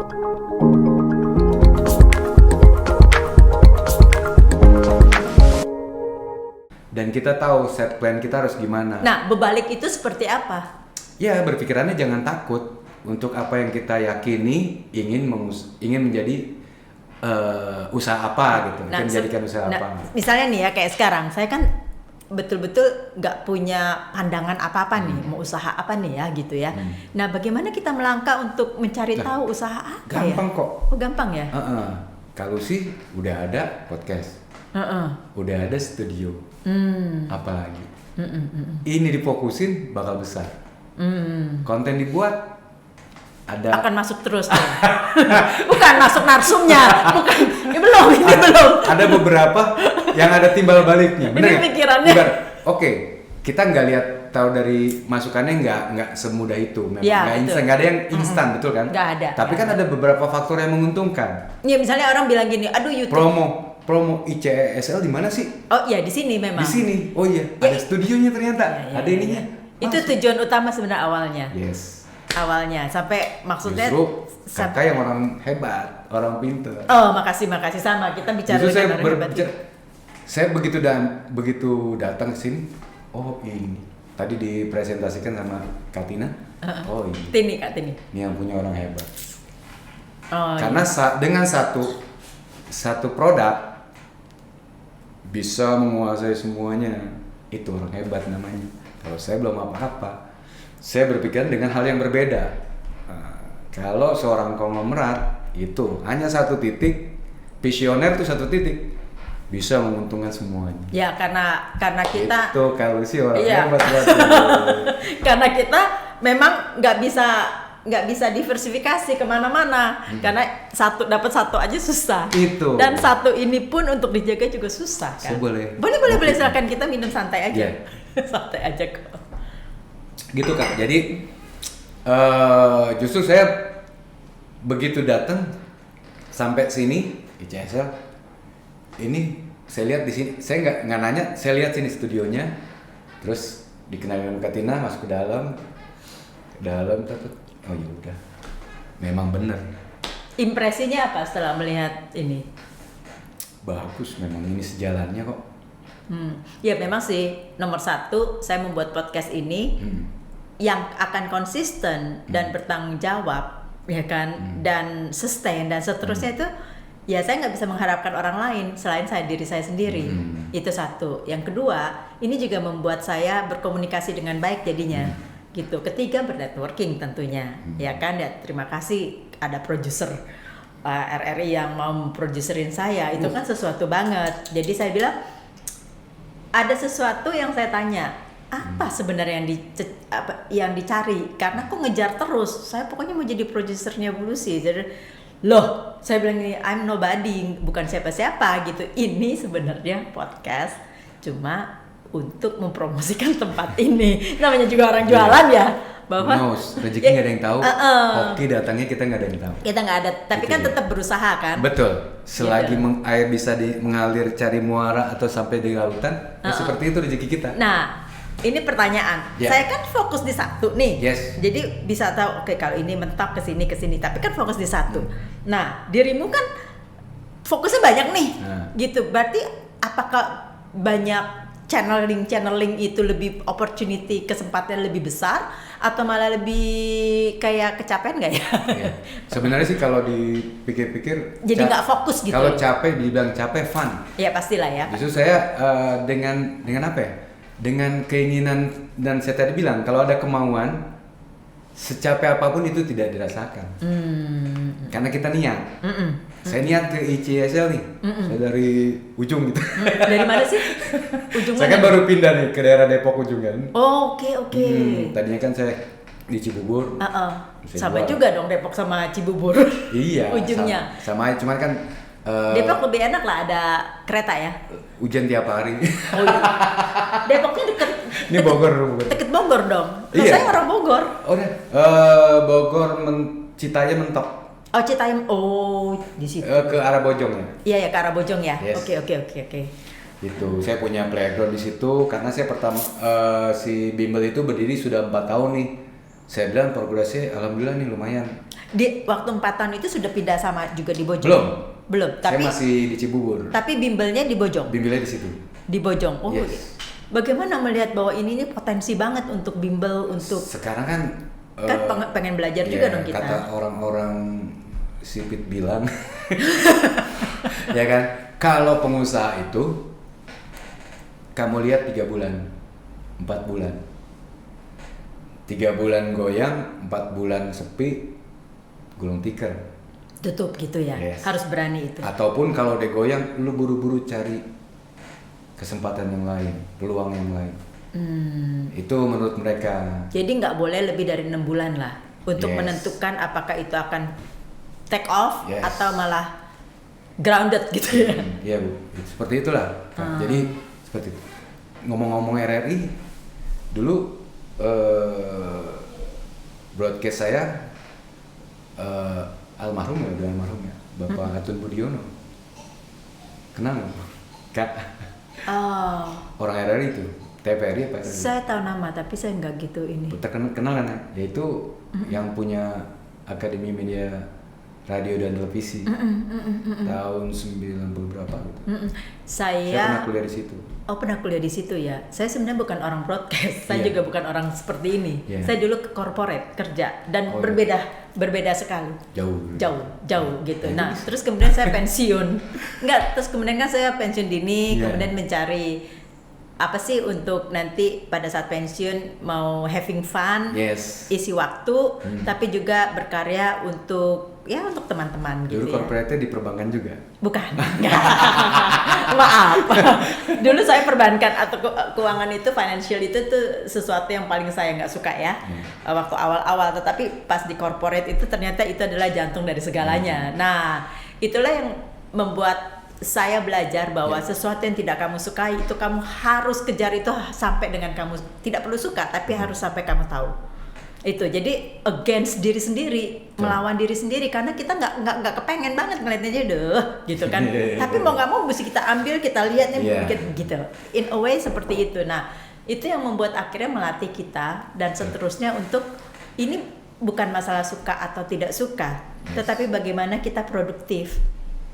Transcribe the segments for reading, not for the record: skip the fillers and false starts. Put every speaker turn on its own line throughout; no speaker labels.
Dan kita tahu set plan kita harus gimana.
Nah, berbalik itu seperti apa?
Ya, berpikirannya jangan takut untuk apa yang kita yakini ingin menjadi usaha apa gitu. Kita menjadikan usaha apa.
Misalnya nih ya kayak sekarang, saya kan betul-betul nggak punya pandangan apa-apa nih, mau usaha apa nih ya gitu ya. Nah, bagaimana kita melangkah untuk mencari tahu usaha apa
gampang
ya?
kok.
Oh, gampang ya?
Kalau sih udah ada podcast, udah ada studio, apalagi ini difokusin bakal besar. Konten dibuat ada
akan masuk terus tuh. Bukan masuk narsumnya, bukan. Ini belum.
Ada beberapa yang ada timbal baliknya. Bener
ini pikirannya.
Oke, kita nggak lihat tahu dari masukannya nggak semudah itu. Memang
ya,
nggak ada yang instan, betul kan?
Nggak ada.
Tapi kan ada beberapa faktor yang menguntungkan.
Ya misalnya orang bilang gini, aduh YouTube.
Promo ICESL di mana sih?
Oh iya di sini memang.
Di sini. Oh iya, ada studionya ternyata. Ada ininya.
Itu tujuan utama sebenarnya awalnya.
Yes.
Awalnya sampai maksudnya
justru kakak yang orang hebat, orang pintar.
Oh makasih sama kita bicara
justru
dengan orang hebat.
Saya begitu datang ke sini, oh ini tadi dipresentasikan sama Katina. Oh ini.
Kak Tini.
Ini yang punya orang hebat.
Oh,
karena dengan satu produk bisa menguasai semuanya, itu orang hebat namanya. Kalau saya belum apa-apa. Saya berpikir dengan hal yang berbeda. Kalau seorang konglomerat itu hanya satu titik, visioner itu satu titik, bisa menguntungkan semuanya.
Ya karena kita
itu kalau sih orang hebat buat
karena kita memang nggak bisa diversifikasi kemana-mana karena dapat satu aja susah.
Itu.
Dan satu ini pun untuk dijaga juga susah kan.
Boleh
Silakan kita minum santai aja. Santai aja kok.
Gitu Kak, jadi justru saya begitu datang sampai sini ICSL ini saya lihat di sini, saya nggak nanya, saya lihat sini studionya, terus dikenalin Katina, masuk ke dalam oh ya udah, memang benar.
Impresinya apa setelah melihat ini?
Bagus, memang ini sejalannya kok.
Ya memang sih nomor satu saya membuat podcast ini yang akan konsisten dan bertanggung jawab ya kan dan sustain dan seterusnya itu ya saya nggak bisa mengharapkan orang lain selain diri saya sendiri. Itu satu. Yang kedua ini juga membuat saya berkomunikasi dengan baik jadinya gitu. Ketiga bernetworking tentunya ya kan ya terima kasih ada produser RRI yang mau memproduserin saya itu kan sesuatu banget. Jadi saya bilang ada sesuatu yang saya tanya apa sebenarnya yang dicari karena aku ngejar terus saya pokoknya mau jadi produsernya Bulusi jadi saya bilang ini I'm nobody bukan siapa-siapa gitu ini sebenarnya podcast cuma untuk mempromosikan tempat ini namanya juga orang jualan ya bahwa
rezeki nggak ada yang tahu hoki datangnya kita nggak ada yang tahu
kita nggak ada tapi gitu kan tetap berusaha kan
betul selagi gitu. Air bisa mengalir cari muara atau sampai di lautan seperti itu rezeki kita.
Nah ini pertanyaan, saya kan fokus di satu nih, jadi bisa tahu oke kalau ini mentok ke sini, tapi kan fokus di satu. Nah dirimu kan fokusnya banyak nih, gitu. Berarti apakah banyak channeling itu lebih opportunity kesempatan lebih besar atau malah lebih kayak kecapean nggak ya?
Sebenarnya sih kalau dipikir-pikir,
jadi nggak fokus gitu.
Kalau capek dibilang capek fun.
Ya pastilah ya.
Justru saya dengan apa ya? Dengan keinginan dan saya tadi bilang kalau ada kemauan secapek apapun itu tidak dirasakan karena kita niat. Saya niat ke ICSL nih, saya dari ujung gitu.
Dari mana sih? Ujung
saya kan baru pindah nih ke daerah Depok ujung kan.
Oke.
Tadinya kan saya di Cibubur.
Sama juga dong Depok sama Cibubur.
Iya.
Ujungnya.
Sama cuman kan.
Depok lebih enak lah ada kereta ya.
Hujan tiap hari.
Oh iya. Depoknya deket.
Ini Bogor.
Deket Bogor dong.
Iya.
Saya orang Bogor.
Oh deh. Bogor Citayam mentok.
Oh Citayam. Oh di situ.
Ke arah Bojong ya.
Iya ya ke arah Bojong ya.
Yes.
Oke.
Itu saya punya playground di situ karena saya pertama si Bimbel itu berdiri sudah 4 tahun nih. Saya bilang progresnya alhamdulillah nih lumayan.
Di waktu 4 tahun itu sudah pindah sama juga di Bojong? Belum.
Saya masih di Cibubur.
Tapi bimbelnya di Bojong.
Bimbelnya di situ.
Di Bojong. Oh.
Yes.
Bagaimana melihat bahwa ini potensi banget untuk bimbel untuk
sekarang kan
pengen belajar juga dong kita.
Kata orang-orang sipit bilang ya kan, kalau pengusaha itu kamu lihat 3 bulan, 4 bulan. 3 bulan goyang, 4 bulan sepi, gulung tikar.
Tutup gitu ya.
Yes.
Harus berani itu.
Ataupun kalau udah goyang, lu buru-buru cari kesempatan yang lain, peluang yang lain. Itu menurut mereka.
Jadi nggak boleh lebih dari 6 bulan lah untuk menentukan apakah itu akan take off atau malah grounded gitu ya.
Iya Bu, seperti itulah. Jadi seperti itu. Ngomong-ngomong RRI, dulu broadcast saya almarhum ya, Bapak Atun Budiono. Kenal nggak? Kak? Orang RRI itu, TVRI apa?
Saya tahu nama tapi saya nggak gitu ini.
Kenal kan? Dia itu yang punya Akademi Media Radio dan Televisi tahun 90 berapa gitu. Saya pernah kuliah di situ.
Oh, pernah kuliah di situ ya. Saya sebenarnya bukan orang broadcast. Saya juga bukan orang seperti ini. Saya dulu ke corporate kerja dan berbeda sekali. Jauh gitu. Nah, terus kemudian saya pensiun. Terus kemudian kan saya pensiun dini, kemudian mencari apa sih untuk nanti pada saat pensiun mau having fun, isi waktu, tapi juga berkarya untuk teman-teman gitu.
Dulu corporate-nya di perbankan juga?
Bukan. Maaf. Dulu saya perbankan atau keuangan itu, financial itu tuh sesuatu yang paling saya nggak suka ya. Waktu awal-awal, tetapi pas di corporate itu ternyata itu adalah jantung dari segalanya. Nah, itulah yang membuat saya belajar bahwa sesuatu yang tidak kamu sukai itu kamu harus kejar itu sampai dengan kamu tidak perlu suka, tapi harus sampai kamu tahu. Itu jadi against diri sendiri, melawan diri sendiri, karena kita nggak kepengen banget ngeliatnya aja gitu kan. Tapi mau nggak mau mesti kita ambil, kita lihat gitu. In a way seperti itu. Nah, itu yang membuat akhirnya melatih kita dan seterusnya untuk ini bukan masalah suka atau tidak suka, tetapi bagaimana kita produktif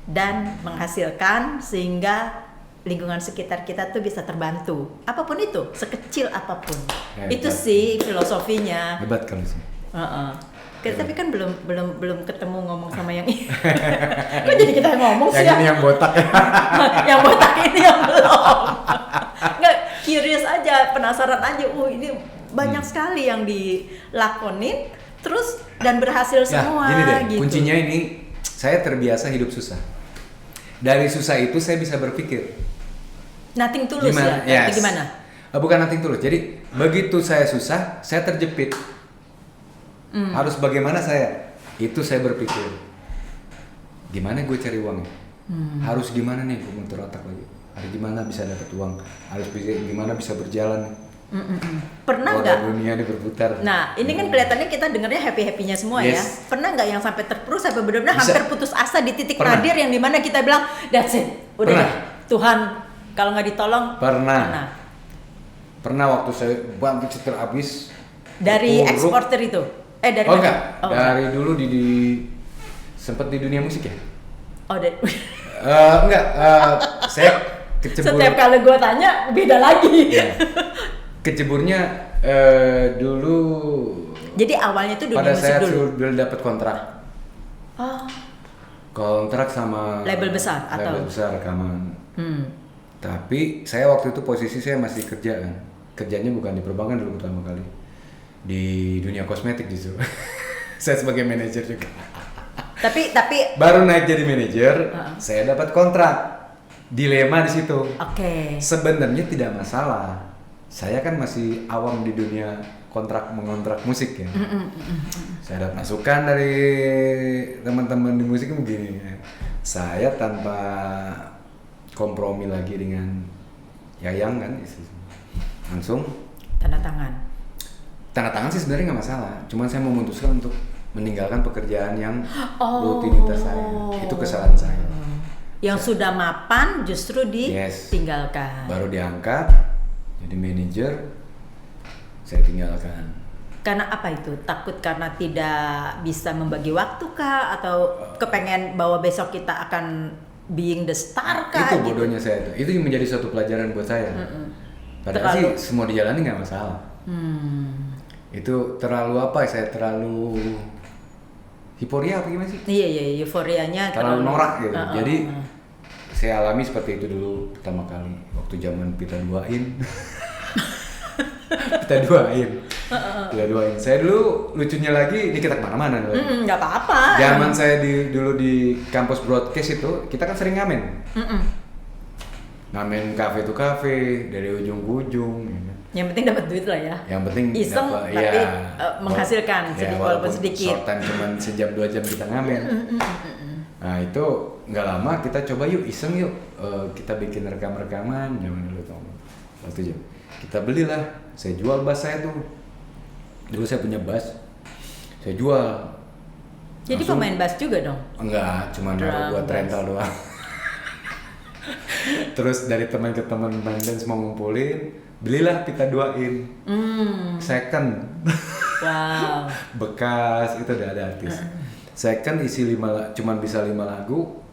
dan menghasilkan sehingga lingkungan sekitar kita tuh bisa terbantu, apapun itu, sekecil apapun. Itu sih filosofinya.
Hebat kamu sih.
Tapi kan belum ketemu ngomong sama yang ini. Kok jadi kita yang ngomong sih?
Yang ini yang botak.
Yang botak ini yang belum. Nggak, curious aja, penasaran aja. Ini banyak sekali yang dilakonin, terus dan berhasil semua.
Gini deh,
gitu.
kuncinya ini saya terbiasa hidup susah. Dari susah itu saya bisa berpikir.
Nothing tulus ya? Gimana?
Bukan nothing tulus. Jadi begitu saya susah, saya terjepit. Harus bagaimana saya? Itu saya berpikir. Gimana gue cari uangnya? Harus gimana nih gue muter otak lagi? Harus gimana bisa dapat uang? Harus gimana bisa berjalan?
Pernah nggak?
Dunia ini berputar.
Nah, ini kan kelihatannya kita dengarnya happy-happynya semua ya. Pernah nggak yang sampai terpuruk, sampai benar-benar hampir putus asa di titik nadir yang dimana kita bilang, that's it, udah deh, Tuhan kalau nggak ditolong.
Pernah waktu saya bantu setel habis.
Dari eksporter itu? Dari
enggak. Dari dulu sempat di dunia musik ya. Enggak. Saya kecebur.
Setiap kali gue tanya beda lagi.
Keceburnya dulu.
Jadi awalnya tuh dunia
pada
musik
saya
dulu.
Dulu dapat kontrak. Kontrak sama
label besar atau?
Label besar rekaman. Tapi saya waktu itu posisi saya masih kerja kan. Kerjanya bukan di perbankan dulu pertama kali. Di dunia kosmetik justru. Saya sebagai manajer juga. Tapi baru naik jadi manajer, saya dapat kontrak. Dilema di situ. Sebenarnya tidak masalah. Saya kan masih awam di dunia mengontrak musik ya. Saya dapat masukan dari teman-teman di musik begini. Saya tanpa kompromi lagi dengan Yayang kan, langsung
tanda tangan
sih sebenarnya nggak masalah. Cuman saya memutuskan untuk meninggalkan pekerjaan yang rutinitas saya. Itu kesalahan saya.
Yang sudah mapan justru ditinggalkan.
Baru diangkat jadi manajer, saya tinggalkan.
Karena apa itu? Takut karena tidak bisa membagi waktu kah? Atau kepengen bahwa besok kita akan being the star kah?
Itu bodohnya saya itu yang menjadi suatu pelajaran buat saya. Padahal sih semua dijalani nggak masalah. Itu terlalu apa? Saya terlalu euforia apa gimana sih?
Iya, euforianya
terlalu norak gitu. Jadi saya alami seperti itu dulu pertama kali waktu zaman Pita duain. Kita duain. Saya dulu lucunya lagi ini kita kemana-mana.
Nggak apa-apa.
Zaman saya dulu di kampus broadcast itu kita kan sering ngamen. Ngamen kafe to kafe dari ujung ke ujung. Ya.
Yang penting dapat duit lah ya.
Yang penting
iseng
tapi
menghasilkan walaupun sedikit.
Short time cuma sejam 2 jam kita ngamen. Nah itu nggak lama kita coba yuk iseng yuk kita bikin rekaman zaman dulu waktu jam. Kita belilah, saya jual bass saya tuh. Dulu saya punya bass, saya jual.
Jadi pemain bass juga dong?
Enggak, cuma naruh buat rental doang. Terus dari teman ke teman main dance mau ngumpulin, belilah Pita duain. Second. Wow. Bekas itu udah ada artis. Second isi 5, cuman bisa 5 lagu.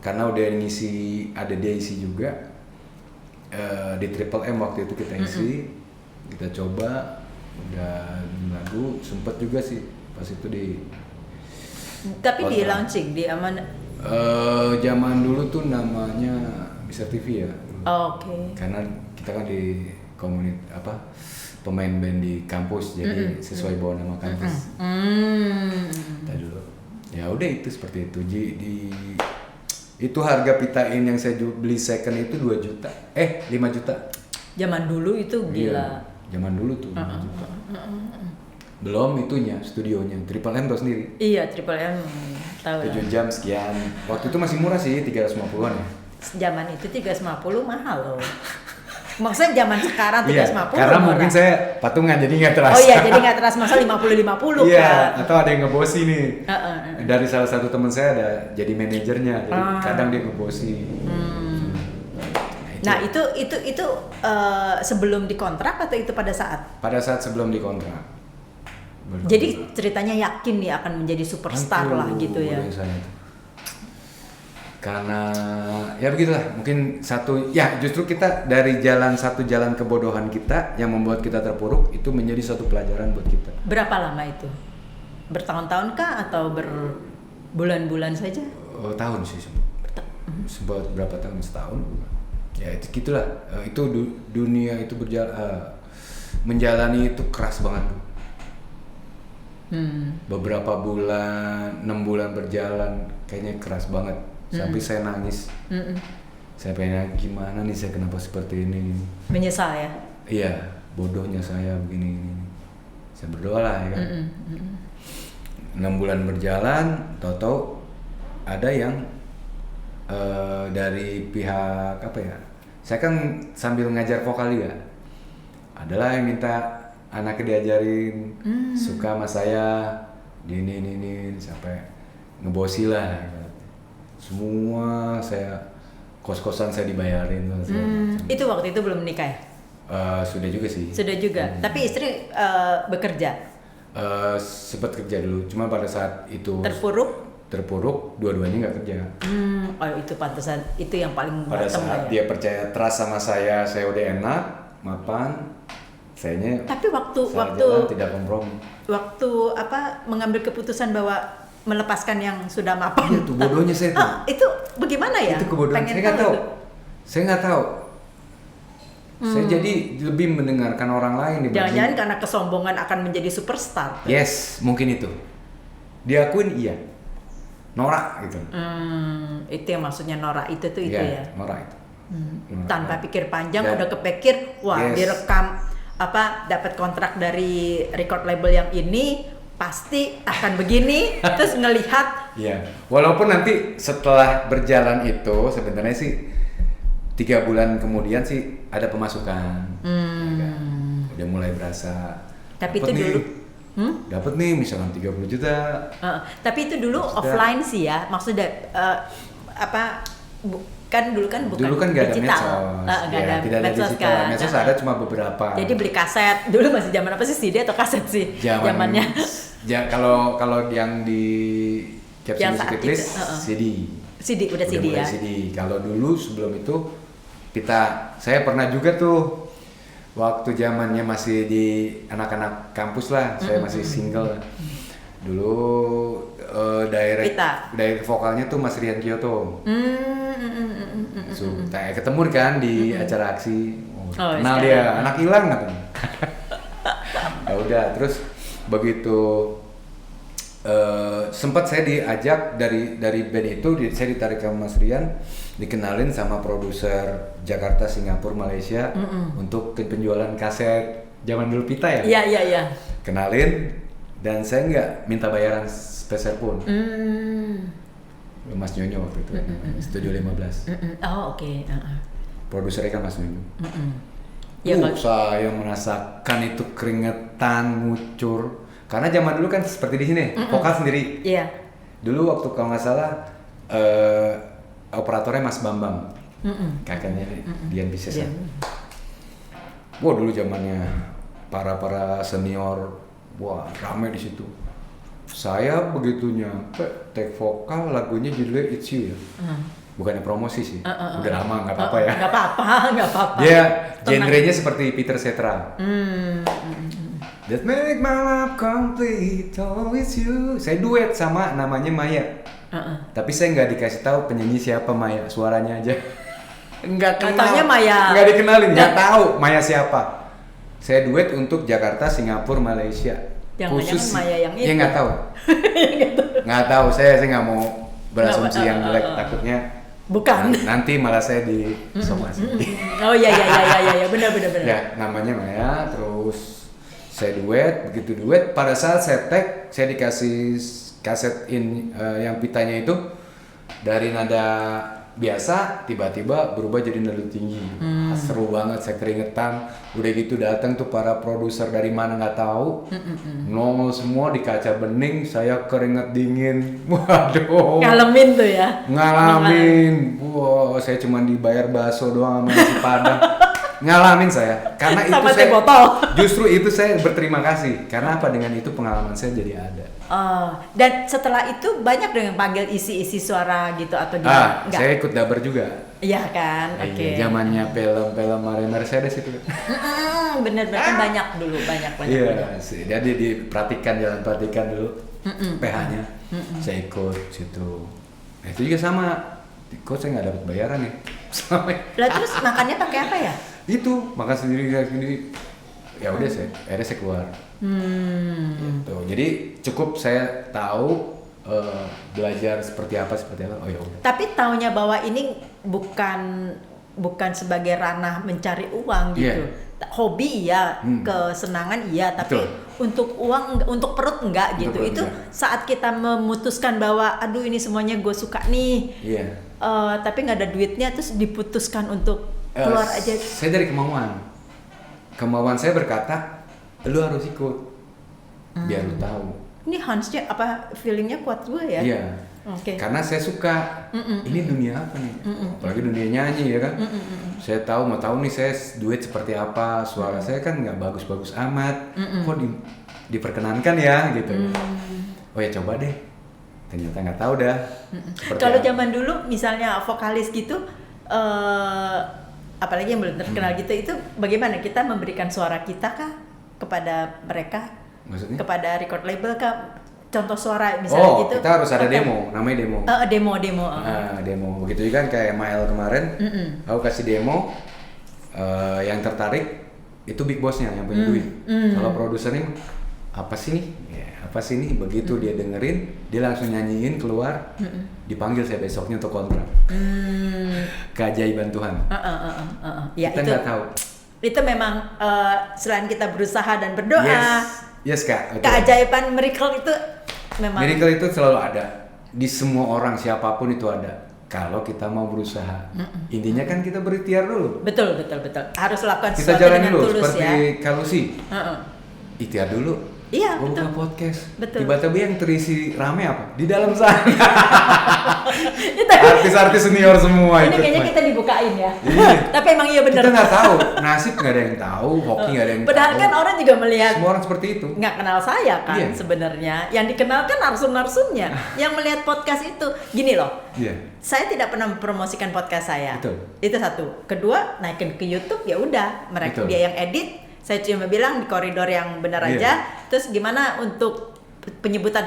Karena udah ngisi, ada dia isi juga. Di Triple M waktu itu kita isi, kita coba udah 5 lagu, sempet juga sih pas itu di.
Tapi di launching di aman.
Zaman dulu tuh namanya Bisa TV ya.
Oke.
Karena kita kan di pemain band di kampus, jadi sesuai bawa nama kampus. Kita dulu. Ya udah itu seperti itu. Itu harga Pitain yang saya beli second itu 2 juta. 5 juta.
Zaman dulu itu gila.
Iya, zaman dulu tuh 5 juta. Belum itunya, studionya. Triple M tau sendiri.
Iya, Triple M tahu.
7 jam sekian. Waktu itu masih murah sih, 350-an ya.
Zaman itu 350 mahal loh. Maksudnya zaman sekarang 350
iya, karena murah. Mungkin saya patungan jadi nggak terasa.
Oh iya, jadi nggak terasa masa 50-50
iya,
kan.
atau ada yang ngebosi nih. Dari salah satu teman saya ada jadi manajernya, jadi kadang dia ngebosi.
Nah itu sebelum dikontrak atau itu pada saat?
Pada saat sebelum dikontrak.
Jadi ceritanya yakin nih akan menjadi superstar lah gitu ya.
Karena ya begitulah, mungkin justru kita dari satu jalan kebodohan kita yang membuat kita terpuruk itu menjadi suatu pelajaran buat kita.
Berapa lama itu? Bertahun-tahun kah atau berbulan-bulan saja?
Tahun sih sempat berapa tahun, setahun. Ya itu gitulah. Itu dunia itu menjalani itu keras banget. Beberapa bulan, 6 bulan berjalan kayaknya keras banget. Sampai saya nangis. Saya pengen gimana nih, saya kenapa seperti ini?
Menyesal ya?
Iya, bodohnya saya begini. Saya berdoa lah ya kan. 6 bulan berjalan, tahu-tahu ada yang dari pihak apa ya? Saya kan sambil ngajar vokal juga. Adalah yang minta anaknya diajarin, suka sama saya, ini sampai ngebosi lah. Ya. Semua saya kos-kosan saya dibayarin.
Itu waktu itu belum menikah ya?
Sudah juga sih.
Sudah juga. Tapi istri bekerja.
Sempat kerja dulu, cuma pada saat itu terpuruk, dua-duanya nggak kerja.
Oh itu pantesan, itu yang paling
pada saat dia percaya trust sama saya udah enak, mapan, sayanya.
Tapi waktu
tidak kompromi.
Waktu mengambil keputusan bahwa melepaskan yang sudah mapan.
Itu bodohnya saya tuh.
Itu bagaimana ya?
Itu kebodohan. Saya nggak tahu. Saya jadi lebih mendengarkan orang lain.
Jangan-jangan karena kesombongan akan menjadi superstar.
Yes, mungkin itu. Diakuin iya. Norak gitu.
Itu yang maksudnya norak itu ya.
Norak itu.
Tanpa pikir panjang udah kepikir, direkam dapat kontrak dari record label yang ini. Pasti akan begini, terus ngelihat.
Iya, walaupun nanti setelah berjalan itu sebenarnya sih 3 bulan kemudian sih ada pemasukan, ya kan? Udah mulai berasa.
Tapi itu dulu,
dapat nih misalkan 30 juta.
Tapi itu dulu offline sih ya, maksudnya kan dulu kan bukan
Dulu kan nggak ada
digital.
medsos.
Nggak ada
Tidak ada
medsos
digital.
kan.
Medsos ada cuma beberapa.
Jadi beli kaset. Dulu masih zaman apa sih, CD atau kaset sih? Zamannya.
Kalau yang di Capsule
Yang
Music
saat
List
itu,
CD.
CD udah CD
mulai
ya.
CD. Kalau dulu sebelum itu pita. Saya pernah juga tuh waktu zamannya masih di anak-anak kampus lah. Saya masih single lah. Dulu direct vokalnya tuh Mas Rian Kyoto. So, ketemu kan di acara aksi. Kenal dia, anak hilang katanya. Ya udah, terus begitu sempat saya diajak dari band itu, saya ditarik sama Mas Rian, dikenalin sama produser Jakarta, Singapura, Malaysia untuk penjualan kaset zaman dulu pita ya.
Iya.
Kenalin dan saya nggak minta bayaran spesial pun. Mas Nyonyo waktu itu, Studio 15.
Oh oke.
Produsernya kan Mas Nyonyo.
Ya,
saya merasakan itu keringetan ngucur. Karena zaman dulu kan seperti di sini, vokal sendiri.
Iya.
Dulu waktu kalau nggak salah operatornya Mas Bambang, kakaknya Dian Piscesa. Wah dulu zamannya para senior, wah rame di situ. Saya begitu nyampe take vokal, lagunya judulnya It's You ya. Bukannya promosi sih, udah lama nggak apa-apa ya.
Nggak apa-apa.
Dia genrenya seperti Peter Cetera. That make my life complete, oh it's you. Saya duet sama namanya Maya. Tapi saya nggak dikasih tahu penyanyi siapa Maya, suaranya aja. Nggak kenal.
Katanya Maya.
Nggak dikenalin, nggak tahu Maya siapa. Saya duet untuk Jakarta, Singapura, Malaysia.
Jangan-jangan Maya yang itu.
Dia nggak tahu. Nggak tahu. Saya nggak mau berasumsi yang jelek, takutnya.
Bukan.
Nanti malah saya disomasi.
Oh iya, benar.
Ya, namanya Maya, terus saya duet, begitu duet pada saat saya tag, saya dikasih kaset yang pitanya itu dari nada biasa tiba-tiba berubah jadi nada tinggi. Seru banget, saya keringetan. Udah gitu datang tuh para produser dari mana nggak tahu, nongol semua di kaca bening, saya keringet dingin. Waduh.
Ngalamin tuh ya.
Ngalamin. Wow, saya cuma dibayar bakso doang sama nasi padang. Ngalamin saya, karena itu saya
botol.
Justru itu saya berterima kasih, karena apa, dengan itu pengalaman saya jadi ada.
Dan setelah itu banyak dengan panggil isi suara gitu atau gimana?
Saya ikut dabar juga.
Iya kan, oke.
Zamannya film Mercedes itu.
Bener kan banyak dulu, banyak.
Iya, jadi diperhatikan, jalan perhatikan dulu PH-nya. Saya ikut situ. Nah, itu juga sama. Kok saya nggak dapat bayaran nih?
Lah terus makannya pakai apa ya?
Itu makan sendiri. Ya udah akhirnya saya keluar. Gitu. Jadi cukup saya tahu belajar seperti apa. Oh ya udah.
Tapi taunya bahwa ini bukan sebagai ranah mencari uang gitu. Hobi ya, kesenangan iya, tapi untuk uang, untuk perut enggak gitu. Itu saat kita memutuskan bahwa aduh ini semuanya gue suka nih. Tapi nggak ada duitnya, terus diputuskan untuk keluar aja.
Saya dari kemauan saya berkata, lu harus ikut biar lu tahu.
Ini Hansnya apa feelingnya kuat gue ya?
Iya. Karena saya suka ini dunia apa nih, apalagi dunia nyanyi ya kan. Saya mau tahu nih saya duet seperti apa, suara saya kan nggak bagus-bagus amat, kok diperkenankan ya gitu. Oh ya coba deh, ternyata nggak tahu dah.
Kalau zaman dulu misalnya vokalis gitu, apalagi yang belum terkenal gitu, itu bagaimana kita memberikan suara kita kah kepada mereka?
Maksudnya?
Kepada record label kah? Contoh suara misalnya gitu.
Kita harus ada demo, namanya demo.
Demo.
Demo. Begitu juga kan kayak Mael kemarin, aku kasih demo, yang tertarik itu big bossnya yang punya duit. Kalau produsernya apa sih nih? Begitu dia dengerin, dia langsung nyanyiin keluar, dipanggil saya besoknya untuk kontrak. Keajaiban Tuhan.
Ya,
kita nggak tahu.
Itu memang selain kita berusaha dan berdoa.
Yes Kak. Betul.
Keajaiban miracle itu memang.
Miracle itu selalu ada di semua orang, siapapun itu ada. Kalau kita mau berusaha, intinya kan kita berikhtiar dulu.
Betul. Harus lakukan
Kita
sesuatu
jalan
dengan
dulu,
tulus
seperti
ya.
Kalusi. Ikhtiar dulu.
Iya,
Gua
betul.
buka podcast.
Betul.
Tiba-tiba yang terisi rame apa? Di dalam sana.
Itu-
Artis-artis senior semua
ini
ikut
kayaknya
main.
kita dibukain ya.
Iya.
Tapi emang iya bener.
Kita nggak tahu, nasib nggak ada yang tahu, hoki nggak ada yang
Padahal
tahu.
kan orang juga melihat
Semua orang seperti itu.
nggak kenal saya kan
Iya.
sebenarnya. Yang dikenal kan narsum-narsumnya. Yang melihat podcast itu gini loh.
Iya.
Saya tidak pernah mempromosikan podcast saya.
Betul.
Itu satu. Kedua, naikin ke YouTube ya udah, mereka
Betul.
dia yang edit. Saya cuma bilang di koridor yang benar
Iya.
aja. Terus gimana untuk penyebutan?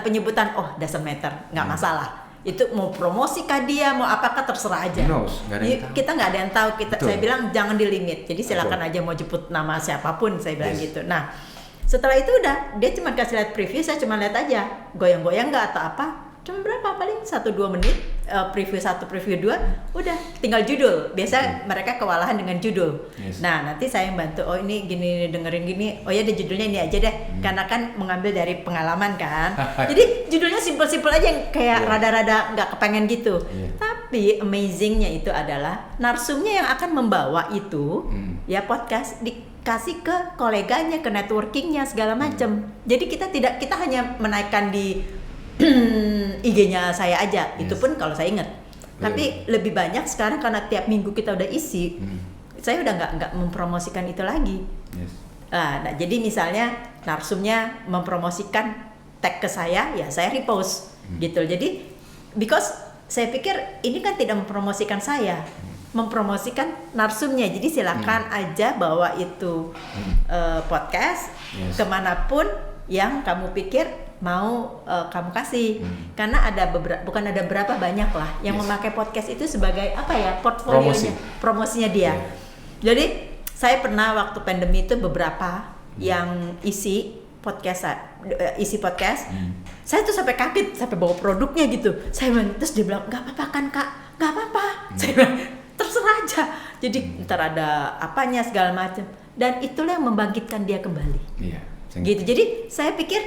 Oh, doesn't matter, nggak masalah. Itu mau promosi kah dia, mau apakah terserah aja.
Who knows? Nggak ada yang tahu.
Kita nggak ada yang tahu.
Betul.
Saya bilang jangan di limit. Jadi silakan
Betul.
aja mau jemput nama siapapun. Saya bilang
Yes.
gitu. Nah, setelah itu udah dia cuma kasih lihat preview. Saya cuma lihat aja goyang-goyang nggak atau apa. Cuma berapa, paling 1-2 menit, preview 1, preview 2, udah tinggal judul. Biasa mereka kewalahan dengan judul.
Yes.
Nah, nanti saya yang bantu, oh ini gini, dengerin gini, oh ya deh judulnya ini aja deh. Karena kan mengambil dari pengalaman kan. Jadi judulnya simpel-simpel aja yang kayak
Iya.
rada-rada nggak kepengen gitu.
Iya.
Tapi amazingnya itu adalah narsumnya yang akan membawa itu, ya podcast dikasih ke koleganya, ke networkingnya segala macem. Jadi kita hanya menaikkan di IG-nya saya aja, itu
Yes.
pun kalau saya ingat. Tapi lebih banyak sekarang karena tiap minggu kita udah isi, saya udah nggak mempromosikan itu lagi.
Yes.
Nah, jadi misalnya narsumnya mempromosikan tag ke saya, ya saya repost gitu. Jadi because saya pikir ini kan tidak mempromosikan saya, mempromosikan narsumnya. Jadi silakan aja bawa itu podcast
Yes.
kemanapun yang kamu pikir mau kamu kasih. Karena ada berapa banyak lah yang
Yes.
memakai podcast itu sebagai apa ya, portfolionya, promosinya dia.
Yeah.
Jadi saya pernah waktu pandemi itu beberapa yang isi podcast. Saya tuh sampai kaget, sampai bawa produknya gitu. Saya bilang, terus dia bilang, nggak apa-apa kan kak, nggak apa-apa. Saya bilang, terserah aja. Jadi ntar ada apanya segala macam. Dan itulah yang membangkitkan dia kembali.
Iya.
Gitu. Jadi saya pikir,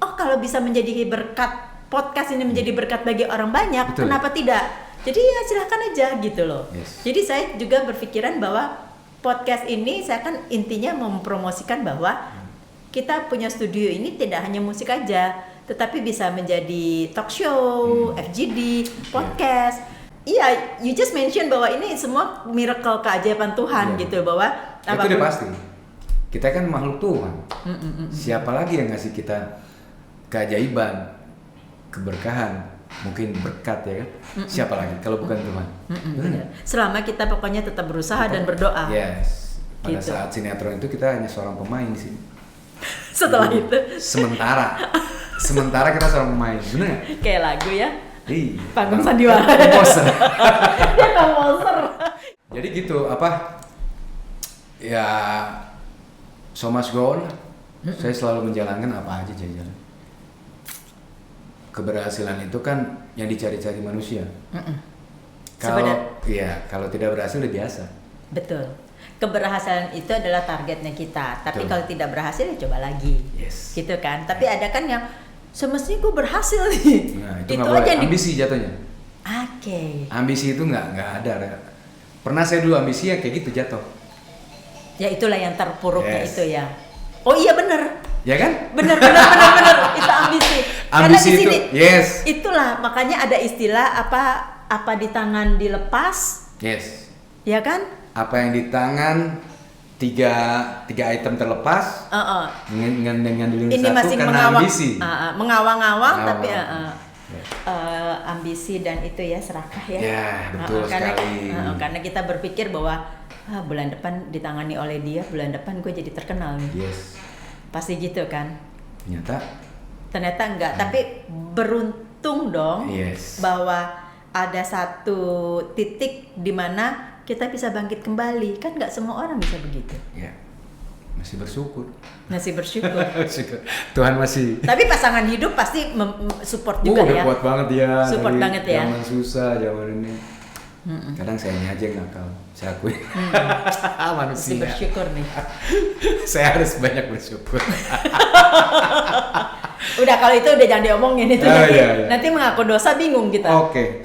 oh kalau bisa menjadi berkat, podcast ini menjadi berkat bagi orang banyak,
Betul.
kenapa tidak? Jadi ya silakan aja gitu loh.
Yes.
Jadi saya juga berpikiran bahwa podcast ini saya kan intinya mempromosikan bahwa kita punya studio ini tidak hanya musik aja, tetapi bisa menjadi talk show, FGD, podcast. Iya, you just mention bahwa ini semua miracle keajaiban Tuhan
Iya.
gitu, bahwa
Itu udah pasti. Kita kan makhluk Tuhan. Siapa lagi yang ngasih kita keajaiban, keberkahan, mungkin berkat ya kan? Siapa lagi kalau bukan Tuhan?
Benar. Selama kita pokoknya tetap berusaha dan berdoa.
Yes. Pada
Gitu.
saat sinetron itu kita hanya seorang pemain di sini.
Setelah itu
Sementara kita seorang pemain, bener nggak?
kayak lagu ya,
Iya.
Panggung Sandiwara.
Komposer.
Dia komposer.
Jadi gitu apa? Ya, so much go on lah. Saya selalu menjalankan apa aja jalan. Keberhasilan itu kan yang dicari-cari manusia. Kalau tidak berhasil udah biasa.
Betul. Keberhasilan itu adalah targetnya kita. Tapi
Betul.
kalau tidak berhasil ya coba lagi.
Yes.
Gitu kan. Tapi ada kan yang semestinya gue berhasil nih.
Nah, itu nggak boleh. Ambisi jatuhnya.
Oke.
Ambisi itu nggak ada. Pernah saya dulu ambisi ya kayak gitu jatuh.
Ya itulah yang terpuruknya
Yes.
itu ya. Oh iya bener.
Ya kan?
Bener. Itu ambisi. Karena
Ambisi
di
itu,
sini,
yes.
itulah makanya ada istilah apa di tangan dilepas,
Yes.
ya kan?
Apa yang di tangan tiga item terlepas dengan dulu
Ini
satu
masih
karena ambisi.
mengawang-awang tapi
Mengawang.
ambisi dan itu ya serakah ya.
Ya, betul sekali.
Karena kita berpikir bahwa bulan depan ditangani oleh dia, bulan depan gue jadi terkenal nih.
Yes.
Pasti gitu kan?
Ternyata
Enggak, tapi beruntung dong
Yes.
bahwa ada satu titik di mana kita bisa bangkit kembali. Kan nggak semua orang bisa begitu.
ya masih bersyukur.
Masih bersyukur.
Tuhan masih.
Tapi pasangan hidup pasti support juga
udah
ya.
kuat banget ya.
Support
dari
banget ya.
Zaman susah, zaman ini. Kadang saya aja yang nakal, saya akui.
Masih
Manusia.
bersyukur nih.
Saya harus banyak bersyukur.
Udah kalau itu udah jangan diomongin itu
Oh,
nanti,
iya.
nanti mengaku dosa bingung kita.
Oke.